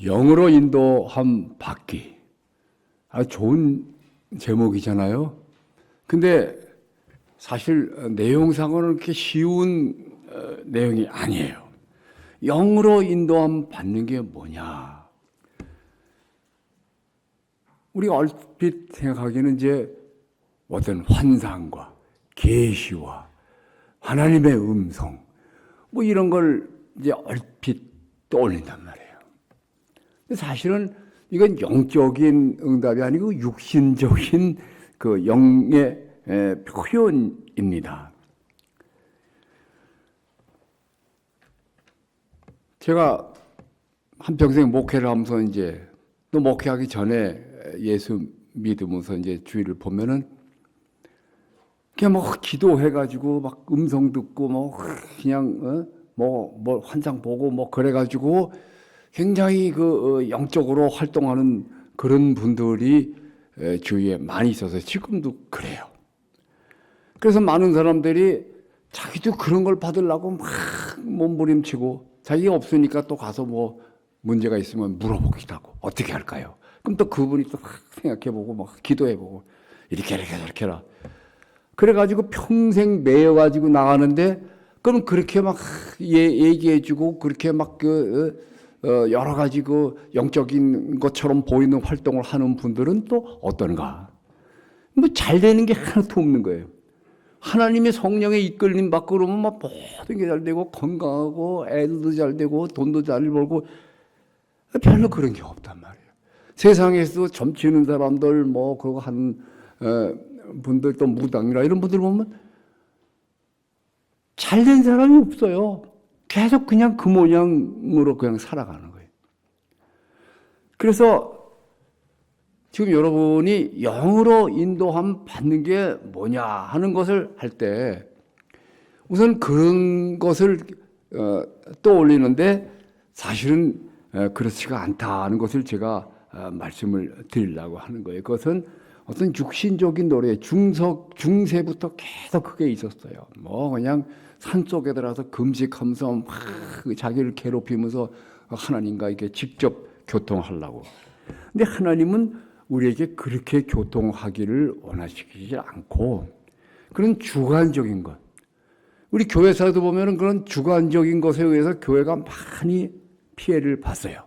영으로 인도함 받기. 좋은 제목이잖아요. 근데 사실 내용상으로는 그렇게 쉬운 내용이 아니에요. 영으로 인도함 받는 게 뭐냐? 우리가 얼핏 생각하기에는 이제 어떤 환상과 계시와 하나님의 음성 뭐 이런 걸 이제 얼핏 떠올린단 말이에요. 근데 사실은 이건 영적인 응답이 아니고 육신적인 그 영의 표현입니다. 제가 한평생 목회를 하면서 이제 또 목회하기 전에 예수 믿으면서 이제 주위를 보면은 그냥 뭐 기도해가지고 막 음성 듣고 뭐 그냥 뭐 환상 보고 뭐 그래가지고 굉장히 그 영적으로 활동하는 그런 분들이 주위에 많이 있어서 지금도 그래요. 그래서 많은 사람들이 자기도 그런 걸 받으려고 막 몸부림치고 자기가 없으니까 또 가서 뭐 문제가 있으면 물어보기도 하고 어떻게 할까요? 그럼 또 그분이 또 생각해보고 막 기도해보고 이렇게 해라 저렇게 해라. 그래가지고 평생 매여가지고 나가는데 그럼 그렇게 막 얘기해주고 그렇게 막 여러 가지 그 영적인 것처럼 보이는 활동을 하는 분들은 또 어떤가? 뭐 잘 되는 게 하나도 없는 거예요. 하나님의 성령의 이끌림 받고 그러면 막 모든 게 잘 되고 건강하고 애들도 잘 되고 돈도 잘 벌고 별로 그런 게 없단 말이에요. 세상에서 점치는 사람들 뭐 그러고 하는 분들 또 무당이라 이런 분들 보면 잘된 사람이 없어요. 계속 그냥 그 모양으로 그냥 살아가는 거예요. 그래서 지금 여러분이 영으로 인도함 받는 게 뭐냐 하는 것을 할 때 우선 그런 것을 떠올리는데 사실은 그렇지가 않다는 것을 제가 말씀을 드리려고 하는 거예요. 그것은 어떤 육신적인 노래 중세부터 계속 그게 있었어요. 뭐 그냥 산속에 들어가서 금식하면서 막 자기를 괴롭히면서 하나님과 이렇게 직접 교통하려고. 근데 하나님은 우리에게 그렇게 교통하기를 원하시지 않고 그런 주관적인 것. 우리 교회사도 보면은 그런 주관적인 것에 의해서 교회가 많이 피해를 봤어요.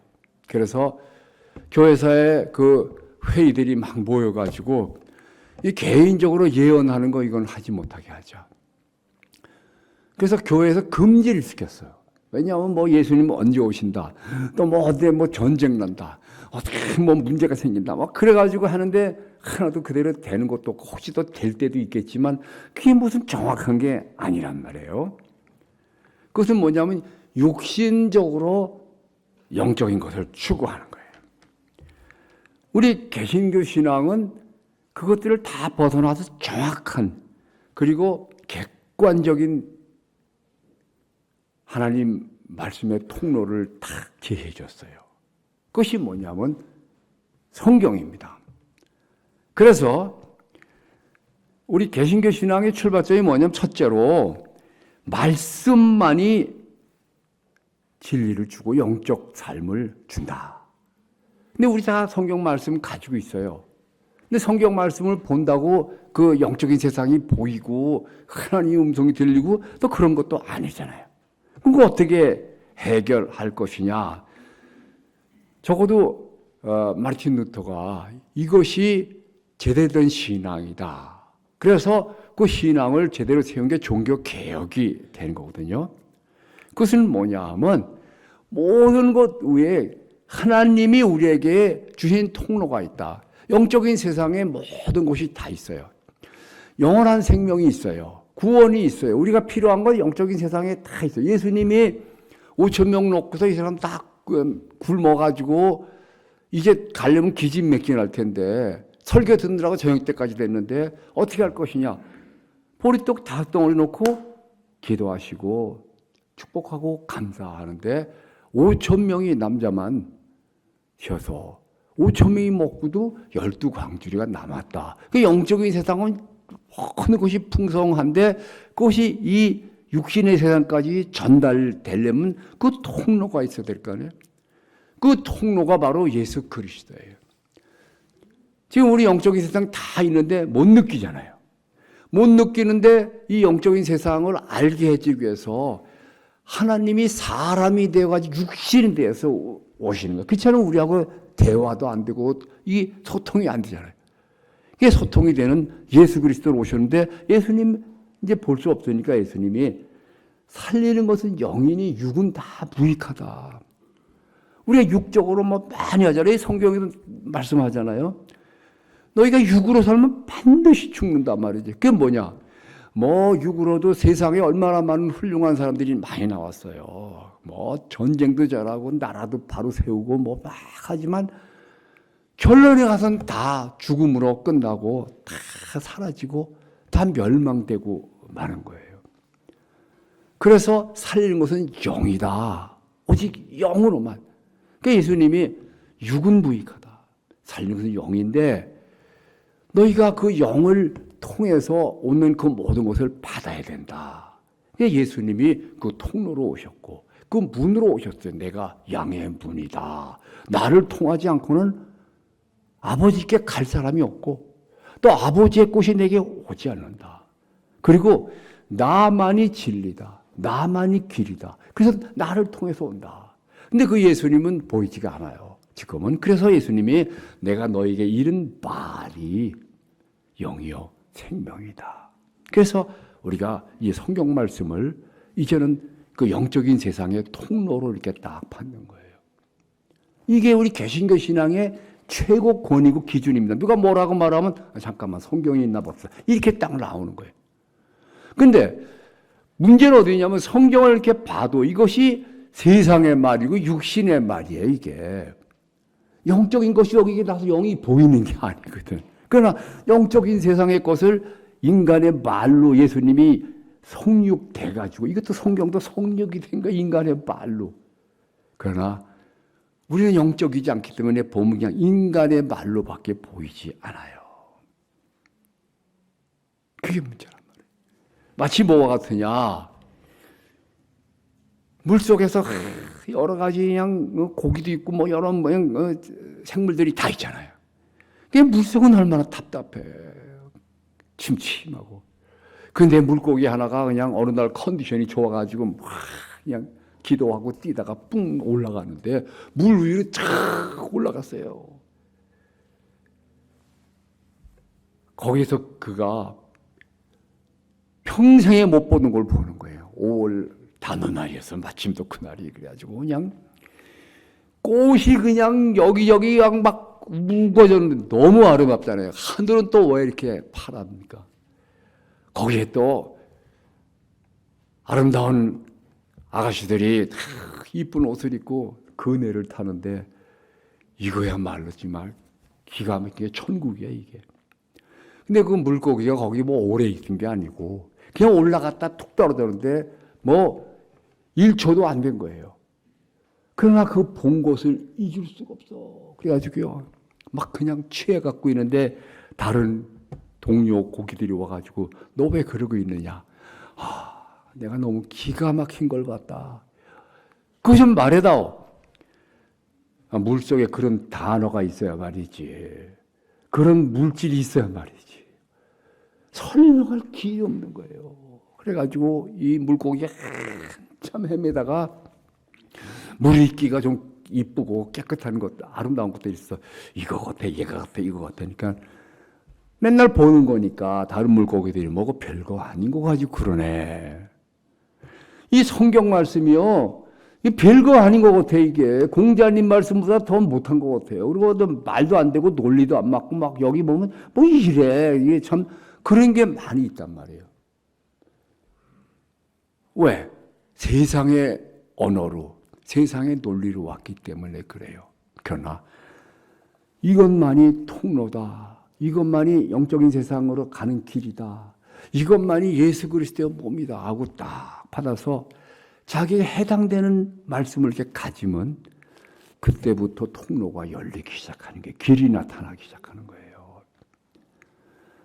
그래서 교회사에 그 회의들이 막 모여가지고 이 개인적으로 예언하는 거 이건 하지 못하게 하자. 그래서 교회에서 금지를 시켰어요. 왜냐하면 뭐 예수님 언제 오신다. 또 뭐 어디 뭐 전쟁 난다. 어떻게 뭐 문제가 생긴다. 막 그래가지고 하는데 하나도 그대로 되는 것도 없고 혹시 또 될 때도 있겠지만 그게 무슨 정확한 게 아니란 말이에요. 그것은 뭐냐면 육신적으로 영적인 것을 추구하는 거예요. 우리 개신교 신앙은 그것들을 다 벗어나서 정확한 그리고 객관적인 하나님 말씀의 통로를 다 제시해 줬어요. 그것이 뭐냐면 성경입니다. 그래서 우리 개신교 신앙의 출발점이 뭐냐면 첫째로 말씀만이 진리를 주고 영적 삶을 준다. 근데 우리 다 성경 말씀 가지고 있어요. 근데 성경 말씀을 본다고 그 영적인 세상이 보이고 하나님의 음성이 들리고 또 그런 것도 아니잖아요. 그거 어떻게 해결할 것이냐? 적어도 마르틴 루터가 이것이 제대된 신앙이다. 그래서 그 신앙을 제대로 세운 게 종교 개혁이 되는 거거든요. 그것은 뭐냐 하면 모든 것 위에 하나님이 우리에게 주신 통로가 있다. 영적인 세상에 모든 것이 다 있어요. 영원한 생명이 있어요. 구원이 있어요. 우리가 필요한 건 영적인 세상에 다 있어요. 예수님이 5천 명 놓고서 이 사람 다 굶어가지고 이제 가려면 기진맥진할 텐데 설교 듣느라고 저녁 때까지 됐는데 어떻게 할 것이냐. 보리떡 5덩어리 놓고 기도하시고 축복하고 감사하는데 5천 명이 남자만 셔서 5천 명이 먹고도 12광주리가 남았다. 그 영적인 세상은 모든 것이 풍성한데 그것이 이 육신의 세상까지 전달되려면 그 통로가 있어야 될 거 아니에요. 그 통로가 바로 예수 그리스도예요. 지금 우리 영적인 세상 다 있는데 못 느끼잖아요. 못 느끼는데 이 영적인 세상을 알게 해주기 위해서 하나님이 사람이 되어가지고 육신이 되어서 오시는 거예요. 그렇잖아요. 우리하고 대화도 안 되고 이 소통이 안 되잖아요. 이게 소통이 되는 예수 그리스도로 오셨는데 예수님 이제 볼 수 없으니까 예수님이 살리는 것은 영이니 육은 다 무익하다. 우리가 육적으로 뭐 많이 하잖아요. 성경에도 말씀하잖아요. 너희가 육으로 살면 반드시 죽는단 말이지. 그게 뭐냐? 뭐 육으로도 세상에 얼마나 많은 훌륭한 사람들이 많이 나왔어요. 뭐 전쟁도 잘하고 나라도 바로 세우고 뭐 막 하지만 결론에 가서는 다 죽음으로 끝나고 다 사라지고 다 멸망되고 마는 거예요. 그래서 살리는 것은 영이다. 오직 영으로만. 그러니까 예수님이 육은 무익하다. 살리는 것은 영인데 너희가 그 영을 통해서 오는 그 모든 것을 받아야 된다. 그러니까 예수님이 그 통로로 오셨고 그 문으로 오셨어요. 내가 양의 문이다. 나를 통하지 않고는 아버지께 갈 사람이 없고 또 아버지의 꽃이 내게 오지 않는다. 그리고 나만이 진리다. 나만이 길이다. 그래서 나를 통해서 온다. 근데 그 예수님은 보이지가 않아요. 지금은. 그래서 예수님이 내가 너에게 이른 말이 영이요 생명이다. 그래서 우리가 이 성경 말씀을 이제는 그 영적인 세상의 통로로 이렇게 딱 받는 거예요. 이게 우리 개신교 신앙의 최고 권위고 기준입니다. 누가 뭐라고 말하면 잠깐만 성경이 있나 봅시다. 이렇게 딱 나오는 거예요. 근데 문제는 어디냐면 성경을 이렇게 봐도 이것이 세상의 말이고 육신의 말이에요. 이게 영적인 것이 여기 나서 영이 보이는 게 아니거든. 그러나 영적인 세상의 것을 인간의 말로 예수님이 성육돼가지고 이것도 성경도 성육이 된 거야. 인간의 말로. 그러나 우리는 영적이지 않기 때문에 보면 그냥 인간의 말로밖에 보이지 않아요. 그게 문제란 말이에요. 마치 뭐와 같으냐. 물속에서 여러 가지 그냥 고기도 있고 뭐 여러 모양 생물들이 다 있잖아요. 그 물속은 얼마나 답답해. 침침하고. 근데 물고기 하나가 그냥 어느 날 컨디션이 좋아가지고 막 그냥 기도하고 뛰다가 뿡 올라가는데 물 위로 쫙 올라갔어요. 거기서 그가 평생에 못 보는 걸 보는 거예요. 5월 단오날이어서 마침 또 그날이 그래가지고 그냥 꽃이 그냥 여기저기 막 묵어졌는데 너무 아름답잖아요. 하늘은 또 왜 이렇게 파랍니까? 거기에 또 아름다운 아가씨들이 다 이쁜 옷을 입고 그네를 타는데 이거야말로 정말 기가 막히게 천국이야 이게. 근데 그 물고기가 거기 뭐 오래 있은 게 아니고 그냥 올라갔다 툭 떨어졌는데 뭐 1초도 안 된 거예요. 그러나 그 본 것을 잊을 수가 없어. 그래가지고요 막 그냥 취해갖고 있는데 다른 동료 고기들이 와가지고 너 왜 그러고 있느냐. 내가 너무 기가 막힌 걸 봤다. 그거 좀 말해다오. 물속에 그런 단어가 있어야 말이지. 그런 물질이 있어야 말이지. 설명할 길이 없는 거예요. 그래가지고 이 물고기가 한참 헤매다가 물 있기가 좀 이쁘고 깨끗한 것, 아름다운 것들이 있어. 이거 같아, 얘가 같아, 이거 같으니까 맨날 보는 거니까 다른 물고기들이 뭐고 별거 아닌 거 가지고 그러네. 이 성경 말씀이요, 이 별거 아닌 것 같아. 이게 공자님 말씀보다 더 못한 것 같아요. 그리고 말도 안 되고 논리도 안 맞고 막 여기 보면 뭐 이래. 이게 참 그런 게 많이 있단 말이에요. 왜? 세상의 언어로, 세상의 논리로 왔기 때문에 그래요. 그러나 이것만이 통로다. 이것만이 영적인 세상으로 가는 길이다. 이것만이 예수 그리스도의 몸이다 하고 딱 받아서 자기에 해당되는 말씀을 이렇게 가지면 그때부터 통로가 열리기 시작하는 게 길이 나타나기 시작하는 거예요.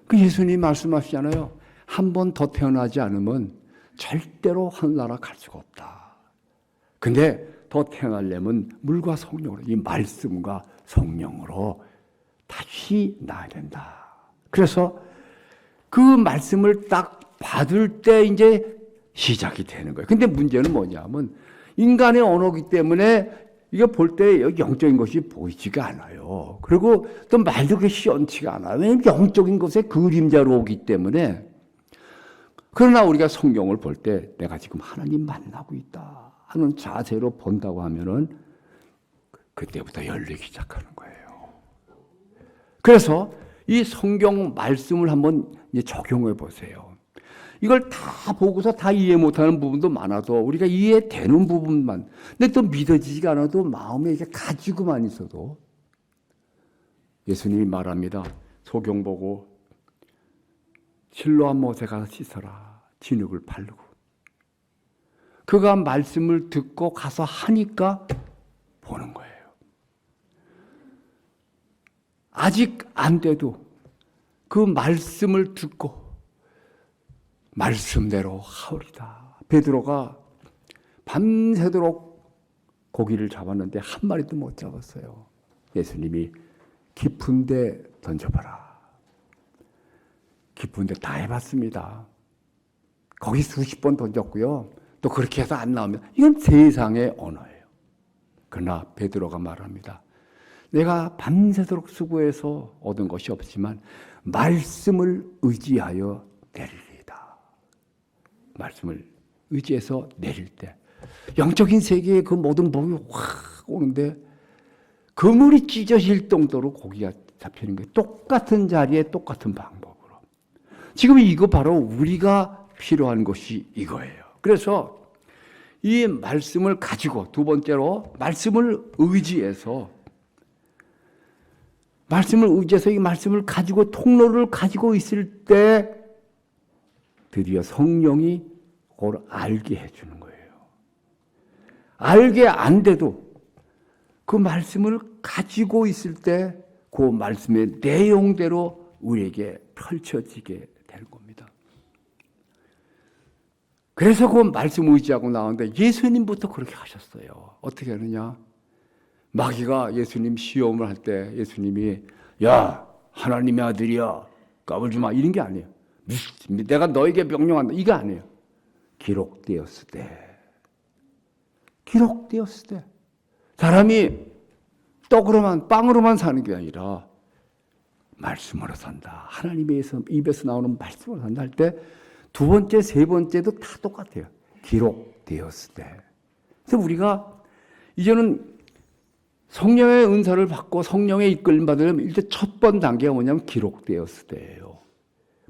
그 예수님 말씀하시잖아요. 한 번 더 태어나지 않으면 절대로 하늘나라 갈 수가 없다. 근데 더 태어나려면 물과 성령으로, 이 말씀과 성령으로 다시 나야 된다. 그래서 그 말씀을 딱 받을 때 이제 시작이 되는 거예요. 근데 문제는 뭐냐면 인간의 언어이기 때문에 이게 볼 때 영적인 것이 보이지가 않아요. 그리고 또 말도 그렇게 시원치가 않아요. 왜냐하면 영적인 것의 그림자로 오기 때문에. 그러나 우리가 성경을 볼 때 내가 지금 하나님 만나고 있다 하는 자세로 본다고 하면은 그때부터 열리기 시작하는 거예요. 그래서 이 성경 말씀을 한번 이제 적용해 보세요. 이걸 다 보고서 다 이해 못하는 부분도 많아서 우리가 이해되는 부분만, 근데 또 믿어지지가 않아도 마음에 이게 가지고만 있어도 예수님이 말합니다. 소경 보고 실로암 못에 가서 씻어라. 진흙을 바르고. 그가 말씀을 듣고 가서 하니까 보는 거예요. 아직 안 돼도 그 말씀을 듣고 말씀대로 하오리다. 베드로가 밤새도록 고기를 잡았는데 한 마리도 못 잡았어요. 예수님이 깊은 데 던져봐라. 깊은 데 다 해봤습니다. 거기 수십 번 던졌고요. 또 그렇게 해서 안 나오면 이건 세상의 언어예요. 그러나 베드로가 말합니다. 내가 밤새도록 수고해서 얻은 것이 없지만 말씀을 의지하여 내리리다. 말씀을 의지해서 내릴 때 영적인 세계의 그 모든 법이 확 오는데 그물이 찢어질 정도로 고기가 잡히는 거예요. 똑같은 자리에 똑같은 방법으로. 지금 이거 바로 우리가 필요한 것이 이거예요. 그래서 이 말씀을 가지고 두 번째로 말씀을 의지해서 이 말씀을 가지고 통로를 가지고 있을 때 드디어 성령이 그걸 알게 해주는 거예요. 알게 안 돼도 그 말씀을 가지고 있을 때 그 말씀의 내용대로 우리에게 펼쳐지게 되는 겁니다. 그래서 그 말씀 의지하고 나오는데 예수님부터 그렇게 하셨어요. 어떻게 하느냐? 마귀가 예수님 시험을 할 때 예수님이 야 하나님의 아들이야 까불지 마 이런 게 아니에요. 내가 너에게 명령한다 이게 아니에요. 기록되었을 때 사람이 떡으로만 빵으로만 사는 게 아니라 말씀으로 산다. 하나님의 입에서 나오는 말씀으로 산다 할 때 두 번째, 세 번째도 다 똑같아요. 기록되었을 때. 그래서 우리가 이제는 성령의 은사를 받고 성령의 이끌림 받으려면 일단 첫 번 단계가 뭐냐면 기록되었을 때예요.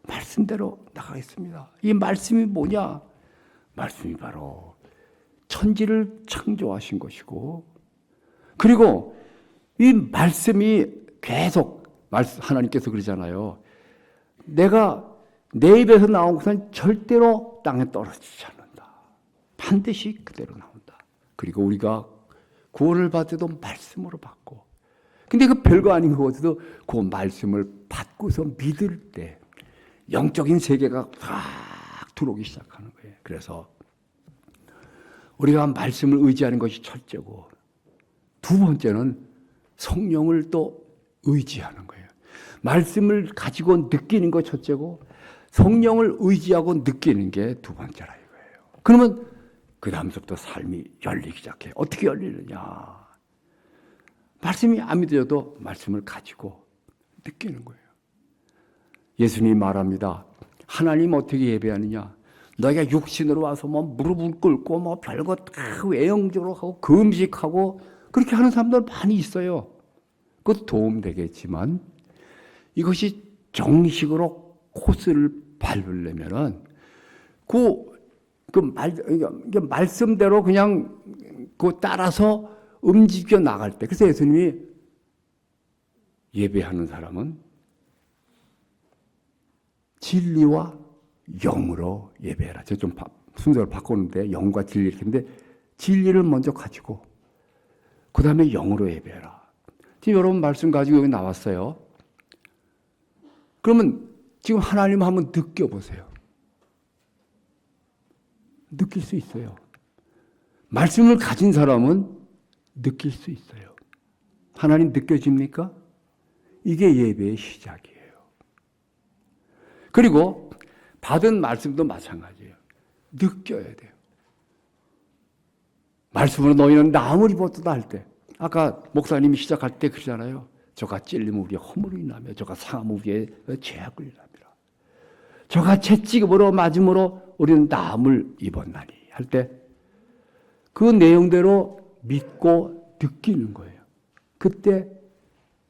말씀대로 나가겠습니다. 이 말씀이 뭐냐? 말씀이 바로 천지를 창조하신 것이고 그리고 이 말씀이 계속 하나님께서 그러잖아요. 내가 내 입에서 나온 것은 절대로 땅에 떨어지지 않는다. 반드시 그대로 나온다. 그리고 우리가 구원을 받을 때도 말씀으로 받고 근데 그 별거 아닌 것도 그 말씀을 받고서 믿을 때 영적인 세계가 쫙 들어오기 시작하는 거예요. 그래서 우리가 말씀을 의지하는 것이 첫째고 두 번째는 성령을 또 의지하는 거예요. 말씀을 가지고 느끼는 것 첫째고 성령을 의지하고 느끼는 게 두 번째라 이거예요. 그러면 그 다음부터 삶이 열리기 시작해요. 어떻게 열리느냐? 말씀이 안 믿어져도 말씀을 가지고 느끼는 거예요. 예수님이 말합니다. 하나님 어떻게 예배하느냐? 너희가 육신으로 와서 뭐 무릎을 꿇고 뭐 별거 다 외형적으로 하고 금식하고 그렇게 하는 사람들 많이 있어요. 그것도 도움되겠지만 이것이 정식으로 코스를 밟으려면은 이게 말씀대로 그냥 그 따라서 움직여 나갈 때. 그래서 예수님이 예배하는 사람은 진리와 영으로 예배해라. 제가 좀 순서를 바꾸는데 영과 진리 이렇게 했는데 진리를 먼저 가지고 그 다음에 영으로 예배해라. 지금 여러분 말씀 가지고 여기 나왔어요. 그러면 지금 하나님 한번 느껴보세요. 느낄 수 있어요. 말씀을 가진 사람은 느낄 수 있어요. 하나님 느껴집니까? 이게 예배의 시작이에요. 그리고 받은 말씀도 마찬가지예요. 느껴야 돼요. 말씀으로 너희는 나무리 벗도다 할 때, 아까 목사님이 시작할 때 그러잖아요. 저가 찔리면 우리의 허물이 나며 저가 상하면 우리의 죄악을 남이라. 저가 채찍으로 맞음으로 우리는 나음을 입었나니 할 때 그 내용대로 믿고 느끼는 거예요. 그때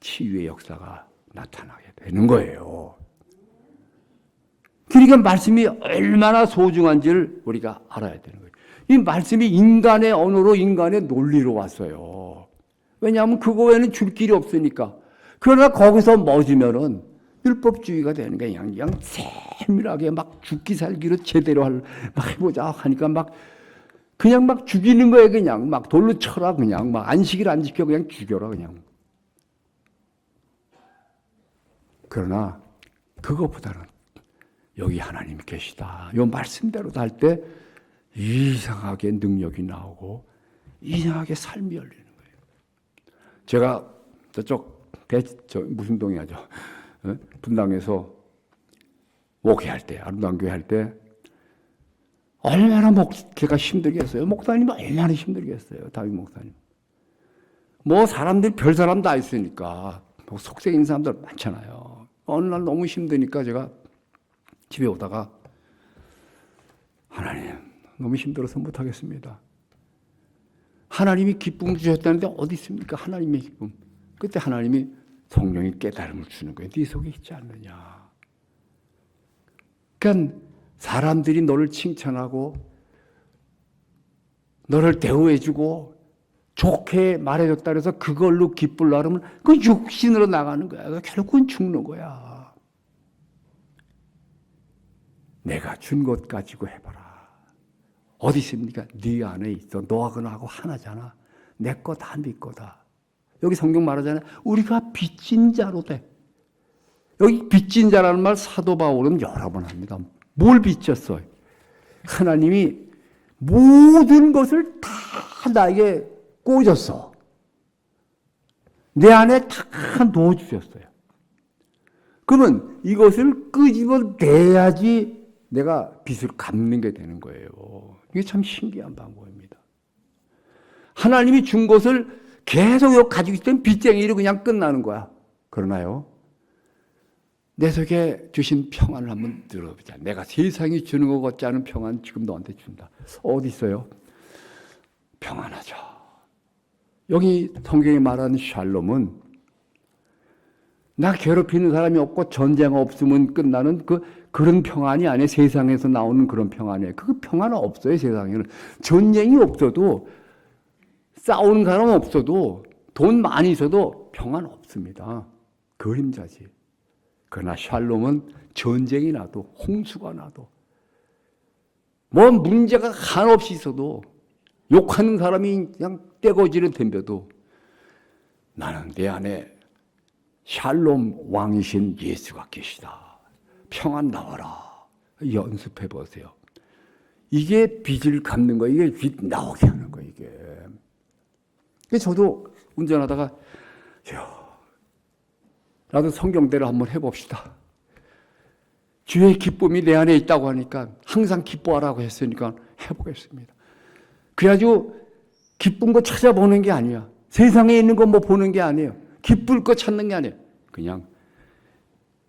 치유의 역사가 나타나게 되는 거예요. 그러니까 말씀이 얼마나 소중한지를 우리가 알아야 되는 거예요. 이 말씀이 인간의 언어로 인간의 논리로 왔어요. 왜냐하면 그거 외에는 줄 길이 없으니까. 그러나 거기서 멎으면은 율법주의가 되는 거예요. 그냥 세밀하게 막 죽기 살기로 제대로 막 해보자 하니까 그냥 막 죽이는 거예요. 그냥 막 돌로 쳐라. 그냥 막 안식일 안 지켜 그냥 죽여라. 그냥. 그러나 그것보다는 여기 하나님이 계시다. 이 말씀대로 할 때 이상하게 능력이 나오고 이상하게 삶이 열리는 거예요. 제가 저쪽 무슨 동이 하죠? 분당에서 목회할 때, 아름다운 교회 할 때 얼마나 목회가 힘들겠어요. 목사님 얼마나 힘들겠어요. 다윗 목사님. 뭐 사람들이 별 사람 다 있으니까 뭐 속색인 사람들 많잖아요. 어느 날 너무 힘드니까 제가 집에 오다가 하나님 너무 힘들어서 못하겠습니다. 하나님이 기쁨을 주셨다는데 어디 있습니까? 하나님의 기쁨. 그때 하나님이 성령이 깨달음을 주는 거예요. 네 속에 있지 않느냐. 그러니까 사람들이 너를 칭찬하고 너를 대우해주고 좋게 말해줬다 그래서 그걸로 기쁠라 그러면 그 육신으로 나가는 거야. 결국은 죽는 거야. 내가 준 것 가지고 해봐라. 어디 있습니까? 네 안에 있어. 너하고 나하고 하나잖아. 내 거다 네 거다. 여기 성경 말하잖아요. 우리가 빚진 자로 돼. 여기 빚진 자라는 말 사도 바울은 여러 번 합니다. 뭘 빚졌어? 하나님이 모든 것을 다 나에게 꽂았어. 내 안에 다 넣어주셨어요. 그러면 이것을 끄집어내야지 내가 빚을 갚는 게 되는 거예요. 이게 참 신기한 방법입니다. 하나님이 준 것을 계속 가지고 있던 빚쟁이로 그냥 끝나는 거야. 그러나요? 내 속에 주신 평안을 한번 들어보자. 내가 세상이 주는 것 같지 않은 평안 지금 너한테 준다. 어디 있어요? 평안하죠. 여기 성경이 말하는 샬롬은 나 괴롭히는 사람이 없고 전쟁 없으면 끝나는 그런 평안이 아니에요. 세상에서 나오는 그런 평안이에요. 그 평안은 없어요. 세상에는. 전쟁이 없어도 싸우는 사람 없어도 돈 많이 있어도 평안 없습니다. 그림자지. 그러나 샬롬은 전쟁이 나도 홍수가 나도 뭐 문제가 한없이 있어도 욕하는 사람이 그냥 떼거지를 덤벼도 나는 내 안에 샬롬 왕이신 예수가 계시다. 평안 나와라. 연습해 보세요. 이게 빚을 갚는 거예요. 이게 빚 나오게 하는 거예요. 이게. 저도 운전하다가 나도 성경대로 한번 해봅시다. 주의 기쁨이 내 안에 있다고 하니까 항상 기뻐하라고 했으니까 해보겠습니다. 그래가지고 기쁜 거 찾아보는 게 아니야. 세상에 있는 거 뭐 보는 게 아니에요. 기쁠 거 찾는 게 아니에요. 그냥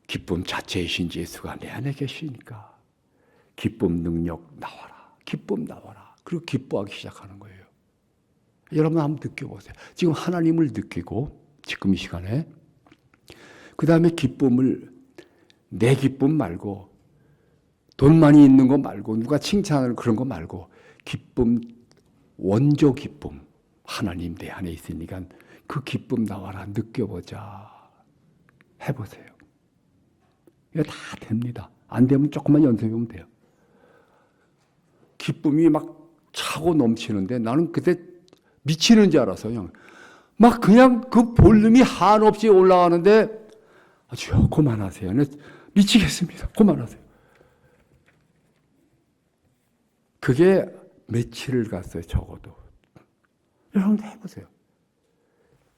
기쁨 자체이신 예수가 내 안에 계시니까 기쁨 능력 나와라. 기쁨 나와라. 그리고 기뻐하기 시작하는 거예요. 여러분 한번 느껴보세요. 지금 하나님을 느끼고 지금 이 시간에 그 다음에 기쁨을 내 기쁨 말고 돈 많이 있는 거 말고 누가 칭찬하는 그런 거 말고 기쁨 원조 기쁨 하나님 내 안에 있으니까 그 기쁨 나와라 느껴보자 해보세요. 이거 다 됩니다. 안 되면 조금만 연습해보면 돼요. 기쁨이 막 차고 넘치는데 나는 그때 미치는 줄 알았어요. 막 그냥 그 볼륨이 한없이 올라가는데 주여 그만하세요. 미치겠습니다. 그만하세요. 그게 며칠을 갔어요. 적어도. 여러분도 해보세요.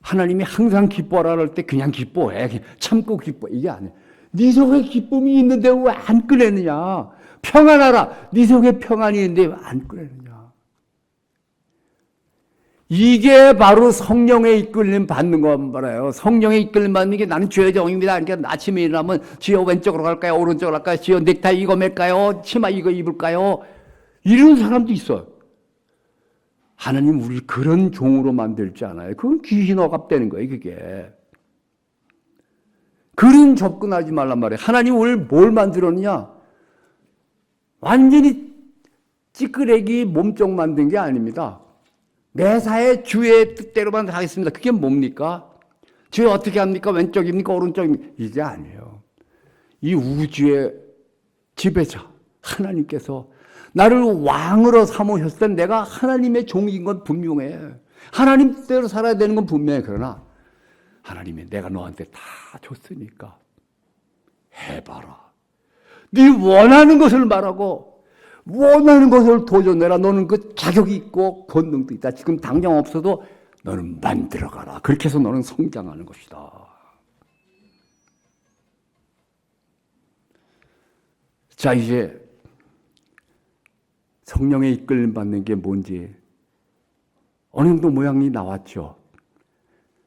하나님이 항상 기뻐하라 할 때 그냥 기뻐해. 그냥 참고 기뻐. 이게 아니에요. 네 속에 기쁨이 있는데 왜 안 꺼내느냐. 평안하라. 네 속에 평안이 있는데 왜 안 꺼내느냐. 이게 바로 성령의 이끌림 받는 건 말이에요. 성령의 이끌림 받는 게 나는 죄의 종입니다. 그러니까 아침에 일어나면 지어 왼쪽으로 갈까요? 오른쪽으로 갈까요? 지어 넥타이 이거 맬까요? 치마 이거 입을까요? 이런 사람도 있어요. 하나님 우리 그런 종으로 만들지 않아요. 그건 귀신 억압되는 거예요. 그게. 그런 접근하지 말란 말이에요. 하나님 우리를 뭘 만들었느냐? 완전히 찌끄레기 몸쪽 만든 게 아닙니다. 매사에 주의 뜻대로만 하겠습니다. 그게 뭡니까? 주의 어떻게 합니까? 왼쪽입니까? 오른쪽입니까? 이게 아니에요. 이 우주의 지배자 하나님께서 나를 왕으로 삼으셨을 때 내가 하나님의 종인 건 분명해. 하나님 뜻대로 살아야 되는 건 분명해. 그러나 하나님이 내가 너한테 다 줬으니까 해봐라. 네 원하는 것을 말하고 원하는 것을 도전해라. 너는 그 자격이 있고 권능도 있다. 지금 당장 없어도 너는 만들어가라. 그렇게 해서 너는 성장하는 것이다. 자, 이제 성령의 이끌림 받는 게 뭔지 어느 정도 모양이 나왔죠.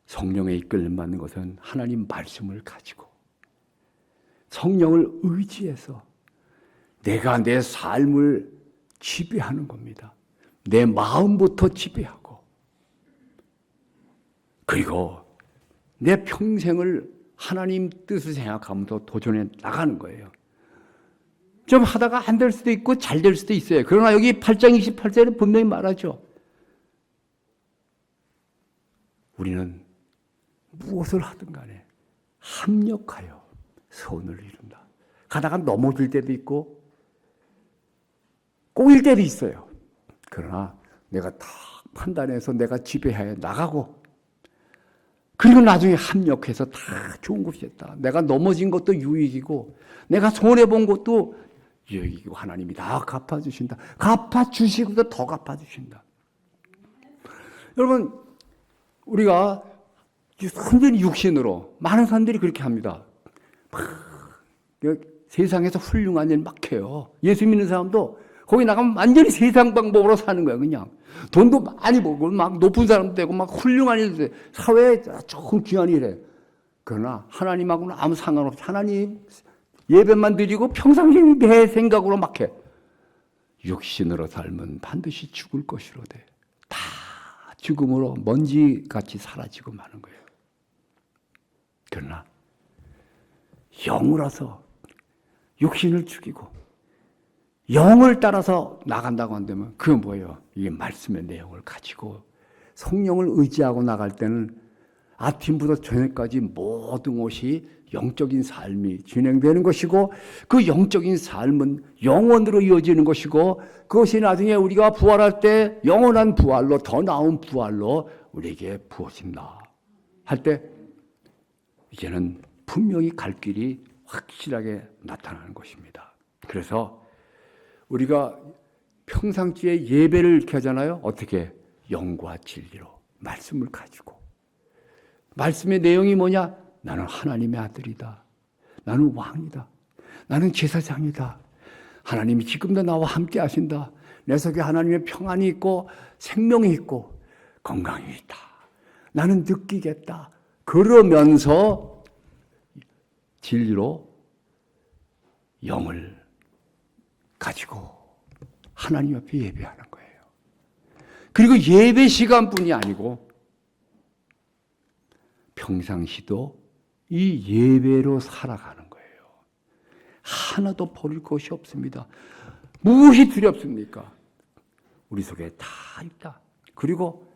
성령의 이끌림 받는 것은 하나님 말씀을 가지고 성령을 의지해서 내가 내 삶을 지배하는 겁니다. 내 마음부터 지배하고 그리고 내 평생을 하나님 뜻을 생각하면서 도전해 나가는 거예요. 좀 하다가 안 될 수도 있고 잘 될 수도 있어요. 그러나 여기 8장 28절에 분명히 말하죠. 우리는 무엇을 하든 간에 합력하여 선을 이룬다. 가다가 넘어질 때도 있고 꼬일 때도 있어요. 그러나 내가 다 판단해서 내가 지배해 나가고 그리고 나중에 합력해서 다 좋은 것이 됐다. 내가 넘어진 것도 유익이고 내가 손해본 것도 유익이고 하나님이 다 갚아주신다. 갚아주시고도 더 갚아주신다. 여러분 우리가 완전히 육신으로 많은 사람들이 그렇게 합니다. 세상에서 훌륭한 일 막 해요. 예수 믿는 사람도 거기 나가면 완전히 세상 방법으로 사는 거야. 그냥 돈도 많이 벌고 막 높은 사람도 되고 막 훌륭한 일도 돼. 사회에 조금 귀한 일해. 그러나 하나님하고는 아무 상관없이 하나님 예배만 드리고 평상시 내 생각으로 막 해. 육신으로 살면 반드시 죽을 것이로되 다 죽음으로 먼지같이 사라지고 마는 거예요. 그러나 영으로서 육신을 죽이고 영을 따라서 나간다고 한다면 그건 뭐예요? 이게 말씀의 내용을 가지고 성령을 의지하고 나갈 때는 아침부터 저녁까지 모든 것이 영적인 삶이 진행되는 것이고 그 영적인 삶은 영원으로 이어지는 것이고 그것이 나중에 우리가 부활할 때 영원한 부활로 더 나은 부활로 우리에게 부어진다 할 때 이제는 분명히 갈 길이 확실하게 나타나는 것입니다. 그래서 우리가 평상시에 예배를 이렇게 하잖아요. 어떻게? 영과 진리로 말씀을 가지고 말씀의 내용이 뭐냐? 나는 하나님의 아들이다. 나는 왕이다. 나는 제사장이다. 하나님이 지금도 나와 함께 하신다. 내 속에 하나님의 평안이 있고 생명이 있고 건강이 있다. 나는 느끼겠다. 그러면서 진리로 영을 가지고 하나님 앞에 예배하는 거예요. 그리고 예배 시간뿐이 아니고 평상시도 이 예배로 살아가는 거예요. 하나도 버릴 것이 없습니다. 무엇이 두렵습니까? 우리 속에 다 있다. 그리고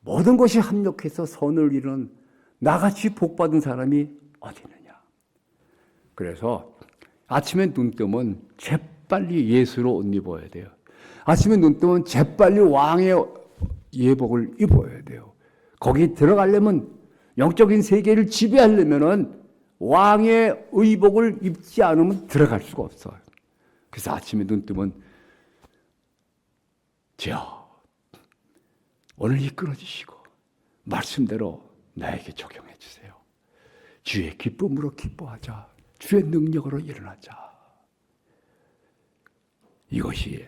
모든 것이 합력해서 선을 이루는 나같이 복받은 사람이 어디 있느냐. 그래서 아침에 눈 뜨면 재빨리 예수로 옷 입어야 돼요. 아침에 눈 뜨면 재빨리 왕의 예복을 입어야 돼요. 거기 들어가려면 영적인 세계를 지배하려면은 왕의 의복을 입지 않으면 들어갈 수가 없어요. 그래서 아침에 눈 뜨면 주여 오늘 이끌어 주시고 말씀대로 나에게 적용해 주세요. 주의 기쁨으로 기뻐하자. 주의 능력으로 일어나자. 이것이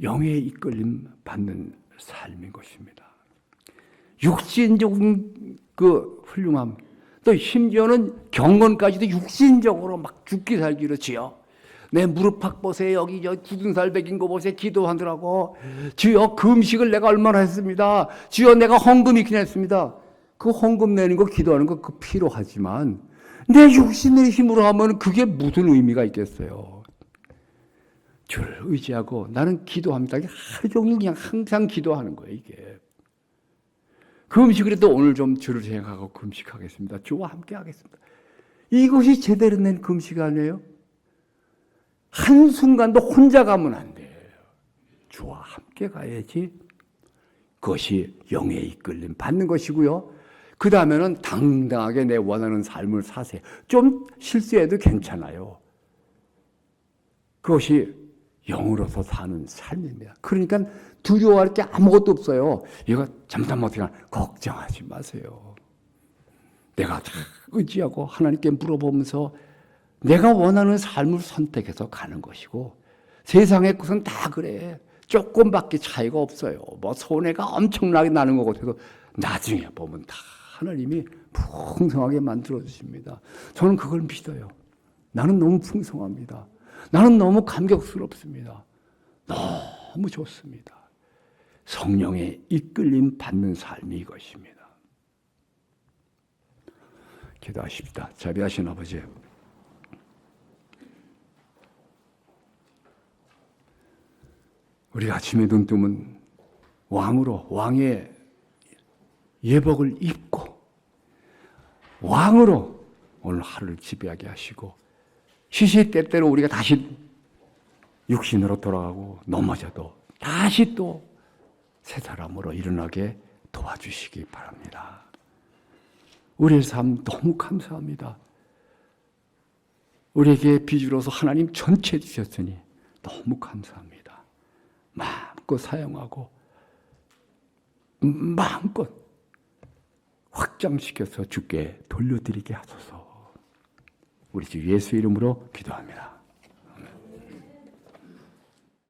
영의 이끌림 받는 삶인 것입니다. 육신적인 그 훌륭함, 또 심지어는 경건까지도 육신적으로 막 죽기 살기로 지어. 내 무릎팍 보세요. 여기 저 굳은 살 베긴 거 보세요. 기도하더라고. 주여 그 음식을 내가 얼마나 했습니다. 주여 내가 헌금 있긴 했습니다. 그 헌금 내는 거 기도하는 거 그 필요하지만 내 육신의 힘으로 하면 그게 무슨 의미가 있겠어요. 주를 의지하고 나는 기도합니다. 하루 종일 그냥 항상 기도하는 거예요. 이게. 그 음식이라도 오늘 좀 주를 생각하고 금식하겠습니다. 주와 함께 하겠습니다. 이것이 제대로 낸 금식 아니에요? 한순간도 혼자 가면 안 돼요. 주와 함께 가야지. 그것이 영의 이끌림 받는 것이고요. 그 다음에는 당당하게 내 원하는 삶을 사세요. 좀 실수해도 괜찮아요. 그것이 영으로서 사는 삶입니다. 그러니까 두려워할 게 아무것도 없어요. 이거 잘못하면 어떻게 하나 걱정하지 마세요. 내가 다 의지하고 하나님께 물어보면서 내가 원하는 삶을 선택해서 가는 것이고 세상의 것은 다 그래. 조금밖에 차이가 없어요. 뭐 손해가 엄청나게 나는 것 같아도 나중에 보면 다 하나님이 풍성하게 만들어주십니다. 저는 그걸 믿어요. 나는 너무 풍성합니다. 나는 너무 감격스럽습니다. 너무 좋습니다. 성령의 이끌림 받는 삶이 이것입니다. 기도하십시다. 자비하신 아버지, 우리가 아침에 눈 뜨면 왕으로 왕의 예복을 입고 왕으로 오늘 하루를 지배하게 하시고 시시때때로 우리가 다시 육신으로 돌아가고 넘어져도 다시 또 새 사람으로 일어나게 도와주시기 바랍니다. 우리의 삶 너무 감사합니다. 우리에게 빚으로서 하나님 전체 주셨으니 너무 감사합니다. 마음껏 사용하고 마음껏 확장시켜서 주께 돌려드리게 하소서. 우리 주 예수 이름으로 기도합니다.